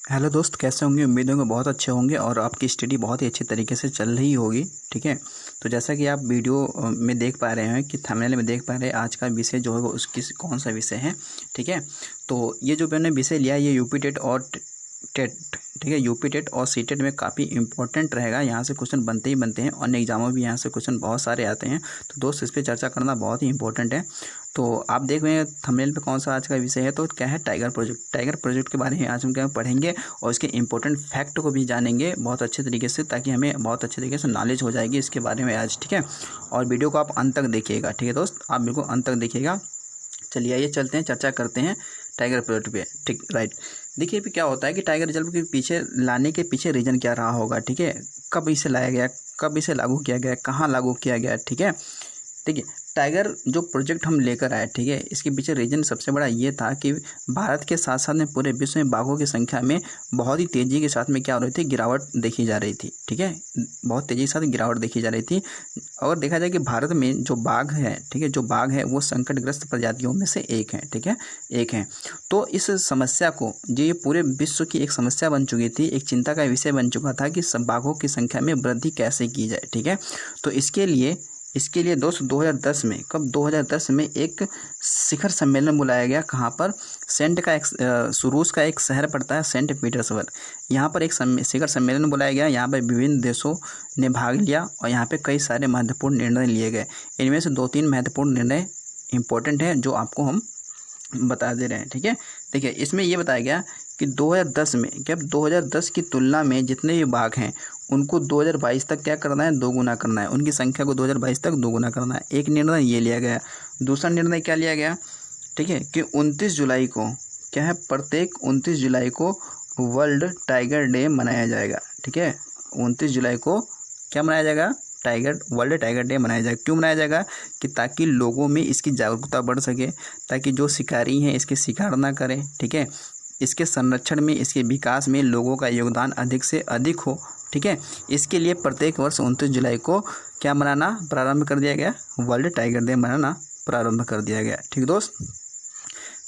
Hello दोस्त, कैसे होंगे? उम्मीद होंगे बहुत अच्छे होंगे और आपकी स्टडी बहुत ही अच्छे तरीके से चल रही होगी। ठीक है, तो जैसा कि आप वीडियो में देख पा रहे हैं कि थंबनेल में देख पा रहे हैं, आज का विषय जो है उसकी कौन सा विषय है। ठीक है, तो ये जो मैंने विषय लिया ये यूपी टेट और टेट, ठीक है, यूपी टेट और सी टेट में काफ़ी इंपॉर्टेंट रहेगा। यहाँ से क्वेश्चन बनते ही बनते हैं, अन्य एग्जामों में भी यहाँ से क्वेश्चन बहुत सारे आते हैं। तो दोस्त, इस पर चर्चा करना बहुत ही इंपॉर्टेंट है। तो आप देख रहे हैं थंबनेल पे कौन सा आज का विषय है, तो क्या है टाइगर प्रोजेक्ट। टाइगर प्रोजेक्ट के बारे में आज हम क्या पढ़ेंगे और इसके इंपॉर्टेंट फैक्ट को भी जानेंगे बहुत अच्छे तरीके से, ताकि हमें बहुत अच्छे तरीके से नॉलेज हो जाएगी इसके बारे में आज। ठीक है, और वीडियो को आप अंत तक देखिएगा। ठीक है दोस्त, आप बिल्कुल अंत तक देखिएगा। चलिए आइए चलते हैं, चर्चा करते हैं टाइगर प्रोजेक्ट पे। ठीक, राइट। देखिए भी क्या होता है कि टाइगर रिजर्व के पीछे लाने के पीछे रीजन क्या रहा होगा। ठीक है, कब इसे लाया गया, कब इसे लागू किया गया, कहाँ लागू किया गया। ठीक है, ठीक है। टाइगर जो प्रोजेक्ट हम लेकर आए, ठीक है, इसके पीछे रीजन सबसे बड़ा ये था कि भारत के साथ साथ में पूरे विश्व में बाघों की संख्या में बहुत ही तेज़ी के साथ में क्या हो रही थी, गिरावट देखी जा रही थी। ठीक है, बहुत तेज़ी के साथ गिरावट देखी जा रही थी। और देखा जाए कि भारत में जो बाघ है, ठीक है, जो बाघ है वो संकटग्रस्त प्रजातियों में से एक है। ठीक है, एक है। तो इस समस्या को, जो ये पूरे विश्व की एक समस्या बन चुकी थी, एक चिंता का विषय बन चुका था कि सब बाघों की संख्या में वृद्धि कैसे की जाए। ठीक है, तो इसके लिए दोस्त 2010 में, कब 2010 में एक शिखर सम्मेलन बुलाया गया। कहाँ पर? सेंट का एक रूस का एक शहर पड़ता है सेंट पीटर्सबर्ग। यहाँ पर एक शिखर सम्मेलन बुलाया गया। यहाँ पर विभिन्न देशों ने भाग लिया और यहाँ पे कई सारे महत्वपूर्ण निर्णय लिए गए। इनमें से 2-3 महत्वपूर्ण निर्णय इंपॉर्टेंट हैं जो आपको हम बता दे रहे हैं। ठीक है, देखिए इसमें ये बताया गया कि 2010 में, क्या 2010 की तुलना में जितने भी बाघ हैं उनको 2022 तक क्या करना है, दोगुना करना है। उनकी संख्या को 2022 तक दोगुना करना है। एक निर्णय ये लिया गया। दूसरा निर्णय क्या लिया गया, ठीक है, कि 29 जुलाई को क्या है, प्रत्येक 29 जुलाई को वर्ल्ड टाइगर डे मनाया जाएगा। ठीक है, 29 जुलाई को क्या मनाया जाएगा, वर्ल्ड टाइगर डे मनाया जाएगा। क्यों मनाया जाएगा? कि ताकि लोगों में इसकी जागरूकता बढ़ सके, ताकि जो शिकारी हैं इसके शिकार ना करें। ठीक है, इसके संरक्षण में, इसके विकास में लोगों का योगदान अधिक से अधिक हो। ठीक है, इसके लिए प्रत्येक वर्ष 29 जुलाई को क्या मनाना प्रारंभ कर दिया गया, वर्ल्ड टाइगर डे मनाना प्रारंभ कर दिया गया। ठीक दोस्त,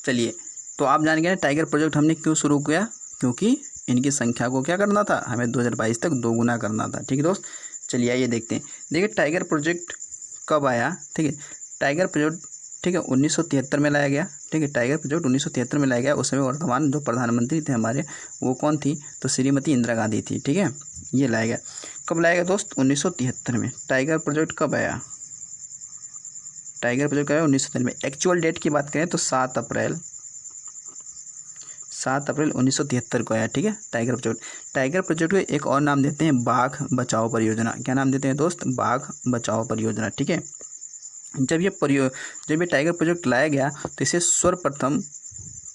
चलिए तो आप जान गए टाइगर प्रोजेक्ट हमने क्यों शुरू किया, क्योंकि इनकी संख्या को क्या करना था, हमें 2022 तक दोगुना करना था। ठीक है दोस्त, चलिए आइए देखते हैं। देखिए टाइगर प्रोजेक्ट कब आया। ठीक है, टाइगर प्रोजेक्ट, ठीक है, 1973 में लाया गया। ठीक है, टाइगर प्रोजेक्ट 1973 में लाया गया। उस समय वर्तमान जो प्रधानमंत्री थे हमारे, वो कौन थी, तो श्रीमती इंदिरा गांधी थी। ठीक है, ये लाया गया। कब लाया गया दोस्त, 1973 में। टाइगर प्रोजेक्ट कब आया, टाइगर प्रोजेक्ट आया 1973 में। एक्चुअल डेट की बात करें तो 7 अप्रैल 1973 को आया। ठीक है, टाइगर प्रोजेक्ट। टाइगर प्रोजेक्ट को एक और नाम देते हैं बाघ बचाओ परियोजना। क्या नाम देते हैं दोस्त, बाघ बचाओ परियोजना। ठीक है, जब ये टाइगर प्रोजेक्ट लाया गया तो इसे सर्वप्रथम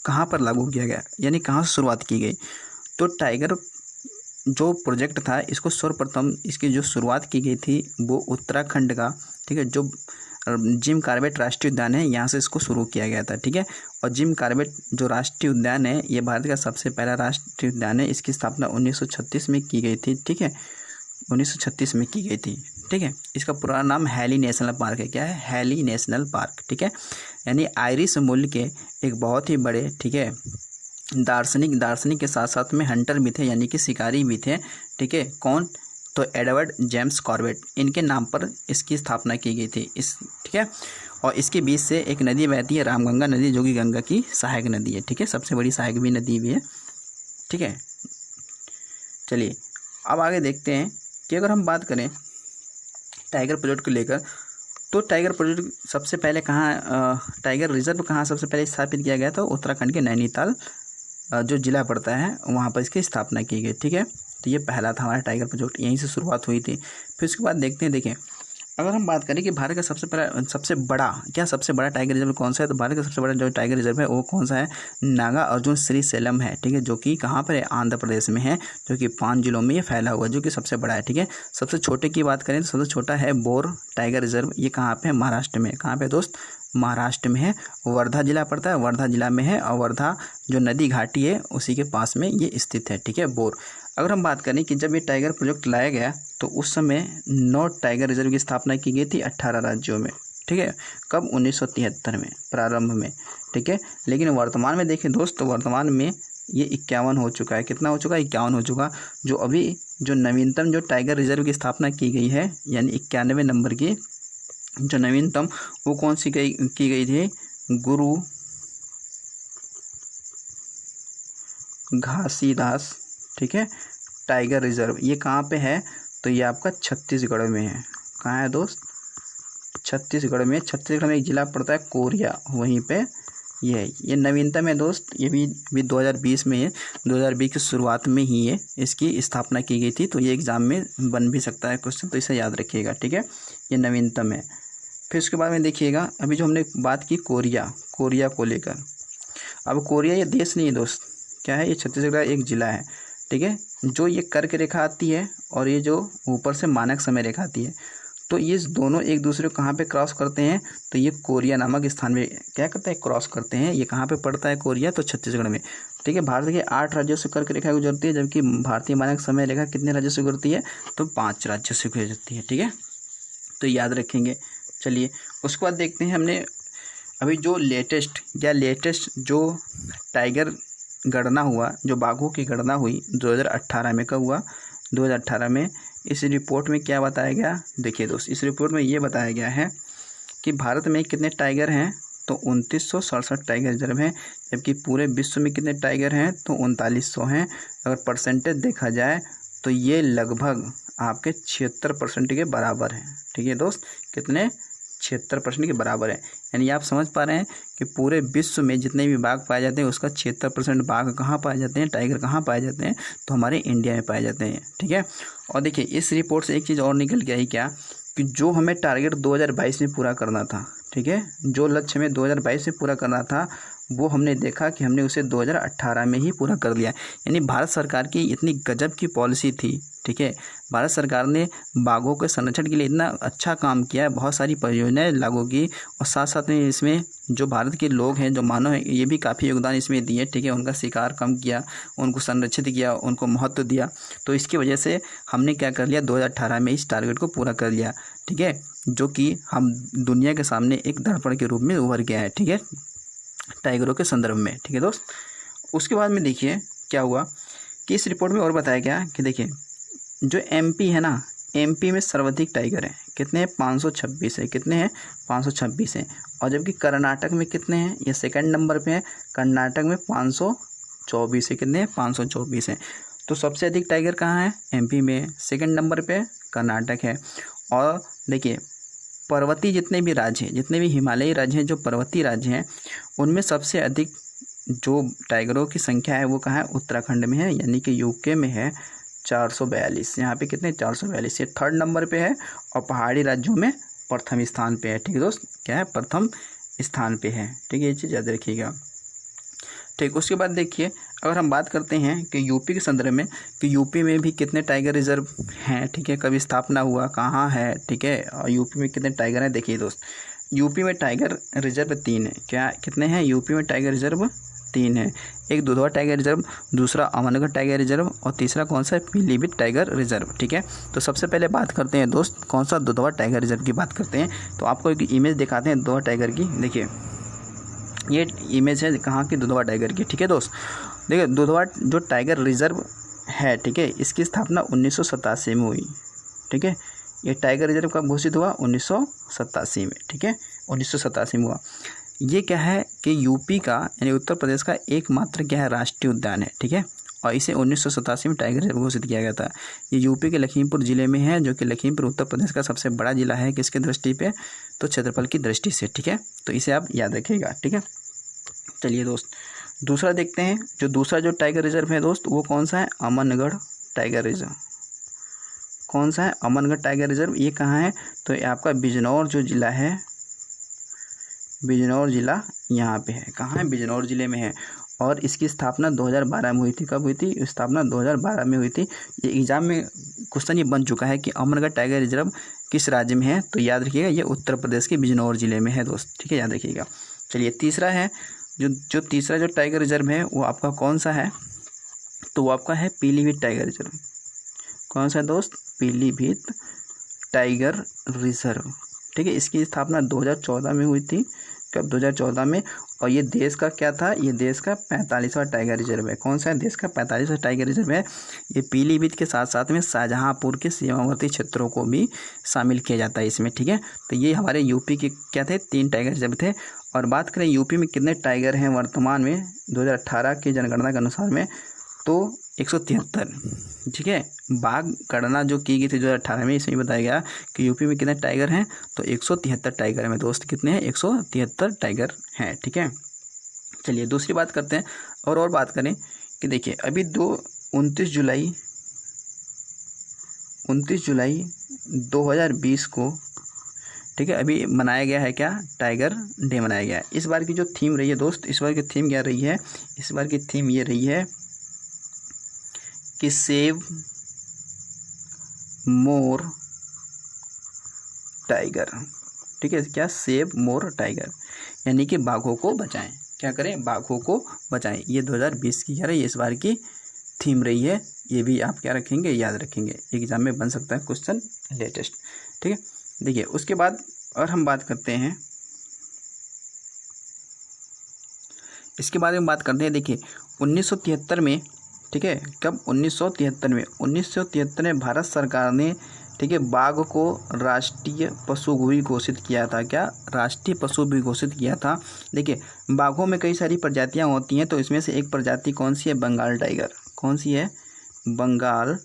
कहाँ पर लागू किया गया, यानी कहाँ से शुरुआत की गई। तो टाइगर जो प्रोजेक्ट था, इसको सर्वप्रथम इसकी जो शुरुआत की गई थी वो उत्तराखंड का, ठीक है, जो जिम कॉर्बेट राष्ट्रीय उद्यान है, यहाँ से इसको शुरू किया गया था। ठीक है, और जिम कॉर्बेट जो राष्ट्रीय उद्यान है, ये भारत का सबसे पहला राष्ट्रीय उद्यान है। इसकी स्थापना 1936 में की गई थी। ठीक है, 1936 में की गई थी। ठीक है, इसका पूरा नाम हैली नेशनल पार्क है। क्या है, हैली नेशनल पार्क। ठीक है, यानी आयरिश मूल के एक बहुत ही बड़े, ठीक है, दार्शनिक के साथ साथ में हंटर भी थे, यानी कि शिकारी भी थे। ठीक है, कौन, तो एडवर्ड जेम्स कॉर्बेट, इनके नाम पर इसकी स्थापना की गई थी। ठीक है, और इसके बीच से एक नदी बहती है, रामगंगा नदी, जो कि गंगा की सहायक नदी है। ठीक है, सबसे बड़ी सहायक भी नदी भी है। ठीक है, चलिए अब आगे देखते हैं कि अगर हम बात करें टाइगर प्रोजेक्ट को लेकर, तो टाइगर प्रोजेक्ट सबसे पहले कहाँ, टाइगर रिजर्व कहाँ सबसे पहले स्थापित किया गया था, उत्तराखंड के नैनीताल जो जिला पड़ता है वहाँ पर इसकी स्थापना की गई। ठीक है, तो ये पहला था हमारा टाइगर प्रोजेक्ट, यहीं से शुरुआत हुई थी। फिर उसके बाद देखते हैं, देखें अगर हम बात करें कि भारत का सबसे बड़ा टाइगर रिजर्व कौन सा है, तो भारत का सबसे बड़ा जो टाइगर रिजर्व है वो कौन सा है, नागा अर्जुन श्रीशैलम है। ठीक है, जो कि कहाँ पर है, आंध्र प्रदेश में है, जो कि 5 जिलों में ये फैला हुआ है, जो कि सबसे बड़ा है। ठीक है, सबसे छोटे की बात करें तो सबसे छोटा है बोर टाइगर रिजर्व। ये कहाँ पे है, महाराष्ट्र में। कहाँ पे दोस्त, महाराष्ट्र में है, वर्धा जिला पड़ता है, वर्धा जिला में है, और वर्धा जो नदी घाटी है उसी के पास में ये स्थित है। ठीक है, बोर। अगर हम बात करें कि जब ये टाइगर प्रोजेक्ट लाया गया तो उस समय 9 टाइगर रिजर्व की स्थापना की गई थी 18 राज्यों में। ठीक है, कब, 1973 में प्रारंभ में। ठीक है, लेकिन वर्तमान में देखें दोस्त, वर्तमान में ये 51 हो चुका है। कितना हो चुका है? 51 हो चुका। जो अभी जो नवीनतम जो टाइगर रिजर्व की स्थापना की गई है, यानी 91 नंबर की जो नवीनतम, वो कौन सी की गई थी? गुरु घासीदास, ठीक है, टाइगर रिजर्व। ये कहाँ पे है? तो ये आपका छत्तीसगढ़ में है। कहाँ है दोस्त? छत्तीसगढ़ में। छत्तीसगढ़ में एक जिला पड़ता है कोरिया, वहीं पे ये है। ये नवीनतम है दोस्त। ये भी 2020 में है। 2020 की शुरुआत में ही ये इसकी स्थापना की गई थी। तो ये एग्ज़ाम में बन भी सकता है क्वेश्चन, तो इसे याद रखिएगा, ठीक है। ये नवीनतम है। फिर उसके बाद में देखिएगा, अभी जो हमने बात की कोरिया को लेकर। अब कोरिया ये देश नहीं है दोस्त, क्या है? ये छत्तीसगढ़ का एक ज़िला है, ठीक है। जो ये कर्क रेखा आती है और ये जो ऊपर से मानक समय रेखा आती है, तो ये दोनों एक दूसरे को कहाँ पे क्रॉस करते हैं? तो ये कोरिया नामक स्थान में क्या करते हैं? क्रॉस करते हैं। ये कहाँ पे पड़ता है? कोरिया, तो छत्तीसगढ़ में, ठीक है। भारत के 8 राज्यों से कर्क रेखा गुजरती है, जबकि भारतीय मानक समय रेखा कितने राज्यों से गुजरती है? तो 5 राज्यों से गुजरती है, ठीक है। तो याद रखेंगे। चलिए उसके बाद देखते हैं, हमने अभी जो लेटेस्ट जो टाइगर गणना हुआ, जो बाघों की गणना हुई 2018 में। कब हुआ? 2018 में। इस रिपोर्ट में क्या बताया गया? देखिए दोस्त, इस रिपोर्ट में ये बताया गया है कि भारत में कितने टाइगर हैं? तो 2967 टाइगर रिजर्व हैं, जबकि पूरे विश्व में कितने टाइगर हैं? तो 3900 हैं। अगर परसेंटेज देखा जाए तो ये लगभग आपके 76% के बराबर है, ठीक है दोस्त। कितने? 76% के बराबर है। यानी आप समझ पा रहे हैं कि पूरे विश्व में जितने भी बाघ पाए जाते हैं, उसका 76% बाघ कहाँ पाए जाते हैं? टाइगर कहाँ पाए जाते हैं? तो हमारे इंडिया में पाए जाते हैं, ठीक है। और देखिए इस रिपोर्ट से एक चीज़ और निकल के आई, क्या कि जो हमें टारगेट 2022 में पूरा करना था, ठीक है, जो लक्ष्य में 2022 में पूरा करना था, वो हमने देखा कि हमने उसे 2018 में ही पूरा कर लिया। यानी भारत सरकार की इतनी गजब की पॉलिसी थी, ठीक है। भारत सरकार ने बाघों के संरक्षण के लिए इतना अच्छा काम किया, बहुत सारी परियोजनाएं लागू की, और साथ साथ में इसमें जो भारत के लोग हैं, जो मानव हैं, ये भी काफ़ी योगदान इसमें दिए, ठीक है। उनका शिकार कम किया, उनको संरक्षित किया, उनको महत्व दिया। तो इसकी वजह से हमने क्या कर लिया? 2018 में इस टारगेट को पूरा कर लिया, ठीक है, जो कि हम दुनिया के सामने एक दर्पण के रूप में उभर गया है, ठीक है, टाइगरों के संदर्भ में, ठीक है दोस्त। उसके बाद में देखिए क्या हुआ कि इस रिपोर्ट में और बताया गया कि देखिए जो एमपी है ना, एमपी में सर्वाधिक टाइगर हैं। कितने हैं? 526 है। कितने हैं? 526 हैं। और जबकि कर्नाटक में कितने हैं? ये सेकंड नंबर पे है। कर्नाटक में 524 है। कितने हैं? 524 हैं। तो सबसे अधिक टाइगर कहाँ है? एमपी में। सेकंड नंबर पे कर्नाटक है। और देखिए पर्वतीय जितने भी राज्य हैं, जितने भी हिमालयी राज्य हैं, जो पर्वतीय राज्य हैं, उनमें सबसे अधिक जो टाइगरों की संख्या है वो कहाँ है? उत्तराखंड में है, यानी कि यूके में है 442। यहाँ पे कितने? 442। ये थर्ड नंबर पे है। और पहाड़ी राज्यों में प्रथम स्थान पे है, ठीक है दोस्त। क्या है? प्रथम स्थान पे है, ठीक है। ये चीज़ याद रखिएगा, ठीक। उसके बाद देखिए अगर हम बात करते हैं कि यूपी के संदर्भ में, कि यूपी में भी कितने टाइगर रिजर्व हैं, ठीक है, कभी स्थापना हुआ, कहाँ है, ठीक है, और यूपी में कितने टाइगर हैं। देखिए दोस्त, यूपी में टाइगर रिजर्व 3 है। क्या कितने हैं? यूपी में टाइगर रिजर्व 3 है। एक दुधवा टाइगर रिजर्व, दूसरा अमनगढ़ टाइगर रिजर्व, और तीसरा कौन सा है? पीलीभीत टाइगर रिजर्व, ठीक है। तो सबसे पहले बात करते हैं दोस्त कौन सा? दुधवा टाइगर रिजर्व की बात करते हैं। तो आपको एक इमेज दिखाते हैं दुधवा टाइगर की। देखिए ये इमेज है कहाँ की? दुधवा टाइगर की, ठीक है दोस्त। देखिए दुधवा जो टाइगर रिजर्व है, ठीक है, इसकी स्थापना 1987 में हुई, ठीक है। ये टाइगर रिजर्व कब घोषित हुआ? 1987 में, ठीक है, 1987 में हुआ। ये क्या है कि यूपी का यानी उत्तर प्रदेश का एकमात्र क्या है? राष्ट्रीय उद्यान है, ठीक है। और इसे 1987 में टाइगर रिजर्व घोषित किया गया था। ये यूपी के लखीमपुर ज़िले में है, जो कि लखीमपुर उत्तर प्रदेश का सबसे बड़ा जिला है। किसके दृष्टि पे? तो क्षेत्रफल की दृष्टि से, ठीक है। तो इसे आप याद रखिएगा, ठीक है। चलिए दोस्त दूसरा देखते हैं। जो दूसरा जो टाइगर रिजर्व है दोस्त, वो कौन सा है? Amangarh tiger reserve. कौन सा है? Amangarh tiger reserve. ये कहाँ है? तो ये आपका बिजनौर जो जिला है, बिजनौर जिला यहाँ पे है। कहाँ है? बिजनौर जिले में है। और इसकी स्थापना 2012 में हुई थी। कब हुई थी? स्थापना 2012 में हुई थी। ये एग्जाम में क्वेश्चन ये बन चुका है कि अमनगढ़ टाइगर रिजर्व किस राज्य में है। तो याद रखिएगा ये उत्तर प्रदेश के बिजनौर जिले में है दोस्त, ठीक है, याद रखिएगा। चलिए तीसरा है जो तीसरा जो टाइगर रिजर्व है वो आपका कौन सा है? तो वो आपका है पीलीभीत टाइगर रिजर्व। कौन सा है दोस्त? पीलीभीत टाइगर रिजर्व, ठीक है। इसकी स्थापना 2014 में हुई थी। कब 2014 में। और ये देश का क्या था, ये देश का 45वां टाइगर रिजर्व है। कौन सा है, देश का 45वां टाइगर रिजर्व है। ये पीलीभीत के साथ साथ में शाहजहाँपुर के सीमावर्ती क्षेत्रों को भी शामिल किया जाता है इसमें, ठीक है। तो ये हमारे यूपी के क्या थे, 3 टाइगर रिजर्व थे। और बात करें यूपी में कितने टाइगर हैं वर्तमान में 2018 की जनगणना के अनुसार में, तो 173, ठीक है। बाघ गणना जो की गई थी 2018 में, इसमें बताया गया कि यूपी में कितने टाइगर हैं, तो 173 टाइगर में दोस्त कितने हैं, 173 टाइगर हैं, ठीक है। चलिए दूसरी बात करते हैं और बात करें कि देखिए अभी 29 जुलाई 2020 को, ठीक है, अभी मनाया गया है क्या, टाइगर डे मनाया गया है। इस बार की जो थीम रही है दोस्त, इस बार की थीम क्या रही है, इस बार की थीम ये रही है कि सेव मोर टाइगर, ठीक है। क्या, सेव मोर टाइगर, यानी कि बाघों को बचाएं। क्या करें, बाघों को बचाएं। ये 2020 की क्या रही है, इस बार की थीम रही है। ये भी आप क्या रखेंगे, याद रखेंगे, एग्जाम में बन सकता है क्वेश्चन लेटेस्ट, ठीक है। देखिए उसके बाद और हम बात करते हैं, इसके बारे में बात करते हैं। देखिए 1973 में, ठीक है, कब, 1973 में भारत सरकार ने, ठीक है, बाघ को राष्ट्रीय पशु भी घोषित किया था। क्या, राष्ट्रीय पशु भी घोषित किया था। देखिए बाघों में कई सारी प्रजातियां होती हैं, तो इसमें से एक प्रजाति कौन सी है, बंगाल टाइगर। कौन सी है, बंगाल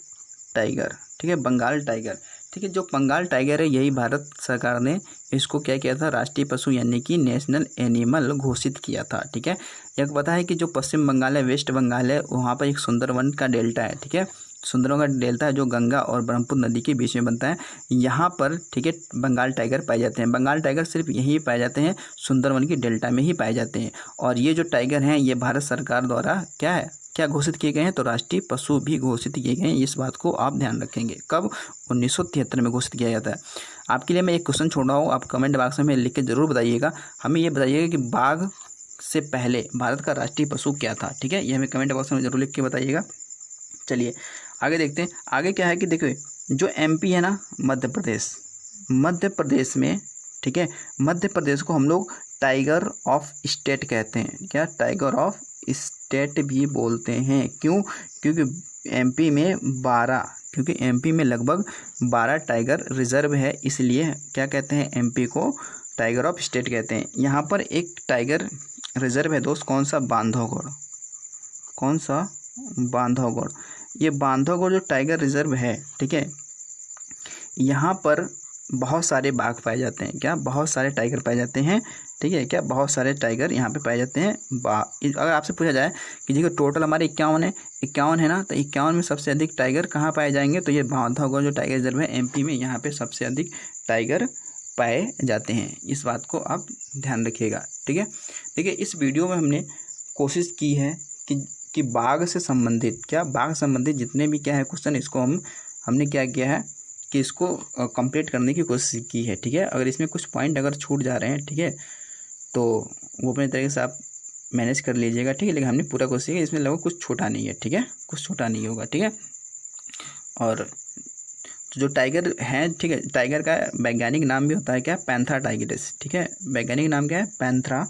टाइगर, ठीक है, बंगाल टाइगर, ठीक है। जो बंगाल टाइगर है, यही भारत सरकार ने इसको क्या किया था, राष्ट्रीय पशु यानी कि नेशनल एनिमल घोषित किया था, ठीक है। एक पता है कि जो पश्चिम बंगाल है, वेस्ट बंगाल है, वहाँ पर एक सुंदरवन का डेल्टा है, ठीक है। सुंदरवन का डेल्टा है जो गंगा और ब्रह्मपुत्र नदी के बीच में बनता है। यहाँ पर, ठीक है, बंगाल टाइगर पाए जाते हैं। बंगाल टाइगर सिर्फ यहीं पाए जाते हैं, सुंदरवन की डेल्टा में ही पाए जाते हैं। और ये जो टाइगर हैं, ये भारत सरकार द्वारा क्या है, क्या घोषित किए गए हैं, तो राष्ट्रीय पशु भी घोषित किए गए हैं। इस बात को आप ध्यान रखेंगे। कब, 1973 में घोषित किया जाता है। आपके लिए मैं एक क्वेश्चन छोड़ रहा हूँ, आप कमेंट बॉक्स में लिख के जरूर बताइएगा। हमें ये बताइएगा कि बाघ से पहले भारत का राष्ट्रीय पशु क्या था, ठीक है। ये हमें कमेंट बॉक्स में जरूर लिख के बताइएगा। चलिए आगे देखते हैं। आगे क्या है कि देखिए जो एमपी है ना, मध्य प्रदेश में, ठीक है, मध्य प्रदेश को हम लोग टाइगर ऑफ स्टेट कहते हैं। क्या, टाइगर ऑफ स्टेट भी बोलते हैं। क्यों, क्योंकि एमपी में लगभग 12 टाइगर रिजर्व है, इसलिए क्या कहते हैं, एमपी को टाइगर ऑफ स्टेट कहते हैं। यहाँ पर एक टाइगर रिजर्व है दोस्त, कौन सा, बांधवगढ़। कौन सा, बांधवगढ़। ये बांधवगढ़ जो टाइगर रिजर्व है, ठीक है, यहाँ पर बहुत सारे बाघ पाए जाते हैं। क्या, बहुत सारे टाइगर पाए जाते हैं, ठीक है। क्या, बहुत सारे टाइगर यहाँ पे पाए जाते हैं। अगर आपसे पूछा जाए कि देखिए टोटल हमारे 51 है ना, तो 51 में सबसे अधिक टाइगर कहाँ पाए जाएंगे, तो ये बांधवगढ़ जो टाइगर रिजर्व है एमपी में, यहाँ पे सबसे अधिक टाइगर पाए जाते हैं। इस बात को आप ध्यान रखिएगा, ठीक है। देखिए इस वीडियो में हमने कोशिश की है कि बाघ से संबंधित, क्या, बाघ संबंधित जितने भी क्या है क्वेश्चन, इसको हमने क्या किया है कि इसको कंप्लीट करने की कोशिश की है, ठीक है। अगर इसमें कुछ पॉइंट अगर छूट जा रहे हैं, ठीक है, तो वो अपने तरीके से आप मैनेज कर लीजिएगा, ठीक है। लेकिन हमने पूरा कोशिश किया, इसमें लगभग कुछ छोटा नहीं है, ठीक है, कुछ छोटा नहीं होगा, ठीक है। और जो टाइगर है, ठीक है, टाइगर का वैज्ञानिक नाम भी होता है क्या, पैंथरा टाइग्रिस, ठीक है। वैज्ञानिक नाम क्या है, पैंथरा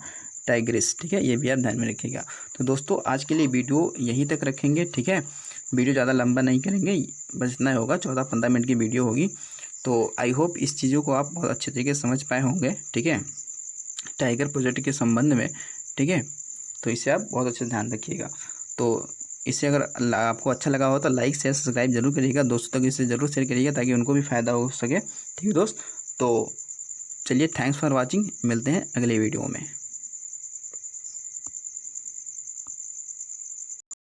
टाइग्रिस, ठीक है। ये भी आप ध्यान में रखिएगा। तो दोस्तों आज के लिए वीडियो यहीं तक रखेंगे, ठीक है। वीडियो ज़्यादा लंबा नहीं करेंगे, बस इतना होगा, 14-15 मिनट की वीडियो होगी। तो आई होप इस चीज़ों को आप बहुत अच्छे तरीके से समझ पाए होंगे, ठीक है, टाइगर प्रोजेक्ट के संबंध में, ठीक है। तो इसे आप बहुत अच्छे से ध्यान रखिएगा। तो इससे अगर आपको अच्छा लगा हो तो लाइक शेयर सब्सक्राइब जरूर करिएगा, दोस्तों तक इसे ज़रूर शेयर करिएगा ताकि उनको भी फ़ायदा हो सके, ठीक है दोस्त। तो चलिए, थैंक्स फॉर वॉचिंग, मिलते हैं अगले वीडियो में।